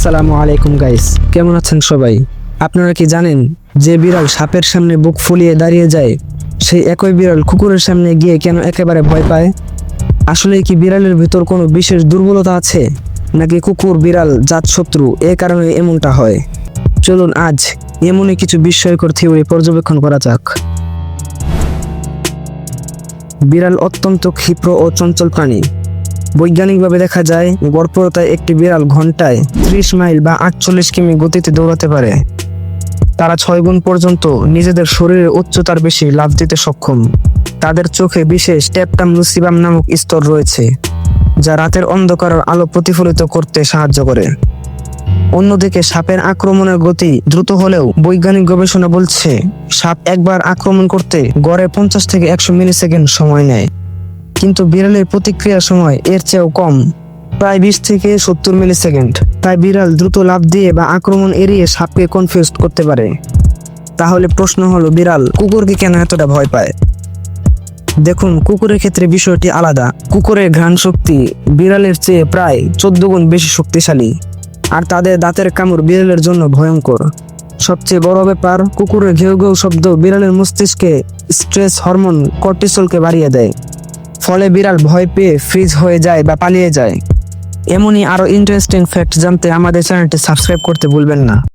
আসসালামু আলাইকুম গাইস, কেমন আছেন সবাই? আপনারা কি জানেন যে বিড়াল সাপের সামনে বুক ফুলিয়ে দাঁড়িয়ে যায়, সেই একই বিড়াল কুকুরের সামনে গিয়ে কেন একেবারে ভয় পায়? আসলে কি বিড়ালের ভিতর কোনো বিশেষ দুর্বলতা আছে, নাকি কুকুর বিড়াল জাত শত্রু এ কারণে এমনটা হয়? চলুন আজ এমনই কিছু বিস্ময়কর থিওরি পর্যবেক্ষণ করা যাক। বিড়াল অত্যন্ত ক্ষিপ্র ও চঞ্চল প্রাণী। বৈজ্ঞানিকভাবে দেখা যায় গড়পড়তায় একটি বিড়াল ঘন্টায় 30 মাইল বা 48 কিমি গতিতে দৌড়াতে পারে। তারা 6 গুণ পর্যন্ত নিজেদের শরীরের উচ্চতার বেশি লাফ দিতে সক্ষম। তাদের চোখে বিশেষ ট্যাপটাম লুসিবাম নামক স্তর রয়েছে, যা রাতের অন্ধকারের আলো প্রতিফলিত করতে সাহায্য করে। অন্যদিকে সাপের আক্রমণের গতি দ্রুত হলেও বৈজ্ঞানিক গবেষণা বলছে সাপ একবার আক্রমণ করতে গড়ে 50 থেকে 100 মিলিসেকেন্ড সময় নেয়, কিন্তু বিড়ালের প্রতিক্রিয়ার সময় এর চেয়েও কম, প্রায় 20 থেকে 70 মিলিসেকেন্ড। তাই বিড়াল দ্রুত লাফ দিয়ে বা আক্রমণ এড়িয়ে সাপকে কনফিউজ করতে পারে। তাহলে প্রশ্ন হলো, বিড়াল কুকুরকে কেন এতটা ভয় পায়? দেখুন, কুকুরের ক্ষেত্রে বিষয়টি আলাদা। কুকুরের ঘ্রাণ শক্তি বিড়ালের চেয়ে প্রায় 14 গুণ বেশি শক্তিশালী, আর তাদের দাঁতের কামড় বিড়ালের জন্য ভয়ঙ্কর। সবচেয়ে বড় ব্যাপার, কুকুরের ঘেউ ঘেউ শব্দ বিড়ালের মস্তিষ্কে স্ট্রেস হরমোন কর্টিসলকে বাড়িয়ে দেয়, ফলে বিড়াল ভয় পেয়ে ফ্রিজ হয়ে যায় বা পালিয়ে যায়। এমনই আরো ইন্টারেস্টিং ফ্যাক্ট জানতে আমাদের চ্যানেলটি সাবস্ক্রাইব করতে ভুলবেন না।